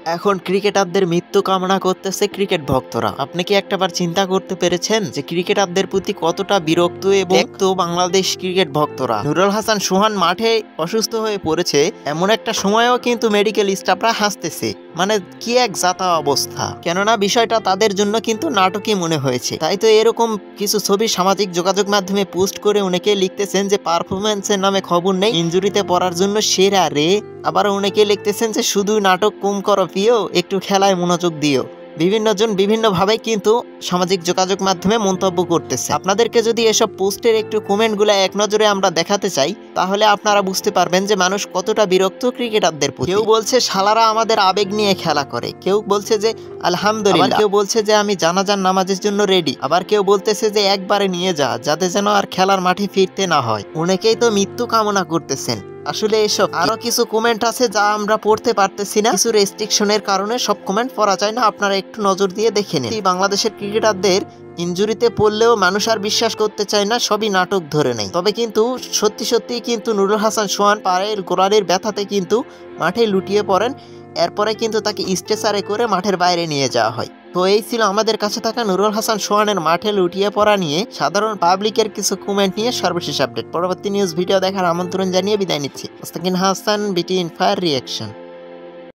এখন ক্রিকেটারদের মৃত্যু কামনা করতেছে ক্রিকেট ভক্তরা। আপনি কি একটাবার চিন্তা করতে পেরেছেন যে ক্রিকেটারদের প্রতি কতটা বিরক্ত এবং তো বাংলাদেশ ক্রিকেট ভক্তরা? নুরুল হাসান সোহান মাঠে অসুস্থ হয়ে পড়েছে, এমন একটা সময়েও কিন্তু মেডিকেল স্টাফরা হাসতেছে। মানে কি এক জাতা অবস্থা! কেননা বিষয়টা তাদের জন্য কিন্তু নাটকই মনে হয়েছে। তাই তো এরকম কিছু ছবি সামাজিক যোগাযোগ মাধ্যমে পোস্ট করে অনেকে লিখতেছেন যে পারফরমেন্সের নামে খবর নেই, ইনজুরিতে পড়ার জন্য সেরা রে। আবার অনেকে লিখতেছেন যে শুধু নাটক কম করো প্রিয়, একটু খেলায় মনোযোগ দিও। বিভিন্ন জন বিভিন্নভাবে কিন্তু সামাজিক যোগাযোগ মাধ্যমে মন্তব্য করতেছে। আপনাদেরকে যদি এসব পোস্টের একটু কমেন্টগুলো এক নজরে আমরা দেখাতে চাই, তাহলে আপনারা বুঝতে পারবেন যে মানুষ কতটা বিরক্ত ক্রিকেটারদের প্রতি। কেউ বলছে শালারা আমাদের আবেগ নিয়ে খেলা করে, কেউ বলছে যে আলহামদুলিল্লাহ, কেউ বলছে যে আমি জানাজার নামাজের জন্য রেডি, আবার কেউ বলতেছে যে একবারে নিয়ে যা, যাতে যেন আর খেলার মাঠে ফিরতে না হয়। অনেকেই তো মৃত্যু কামনা করতেছেন। আসলে এসব আরো কিছু কমেন্ট আছে যা আমরা পড়তে পারতেছি না, কিছু রেস্ট্রিকশনের কারণে সব কমেন্ট পড়া যায় না। আপনারা একটু নজর দিয়ে দেখে নিন। বাংলাদেশের ক্রিকেটারদের ইনজুরিতে পড়লেও মানুষ আর বিশ্বাস করতে চায় না, সবই নাটক ধরে নেয়। তবে কিন্তু সত্যি সত্যি কিন্তু নুরুল হাসান সোহান পায়ের গোড়ালির ব্যথাতে কিন্তু মাঠে লুটিয়ে পড়েন। এরপরে কিন্তু তাকে স্ট্রেচারে করে মাঠের বাইরে নিয়ে যাওয়া হয়। তো এই ছিল আমাদের কাছে থাকা নুরুল হাসান সোহানের মাঠে লুটিয়ে পড়া নিয়ে সাধারণ পাবলিকের কিছু কমেন্ট নিয়ে সর্বশেষ আপডেট। পরবর্তী নিউজ ভিডিও দেখার আমন্ত্রণ জানিয়ে বিদায় নিচ্ছি। মুস্তাকিন হাসান, বিটি ইনফায়ার রিয়াকশন।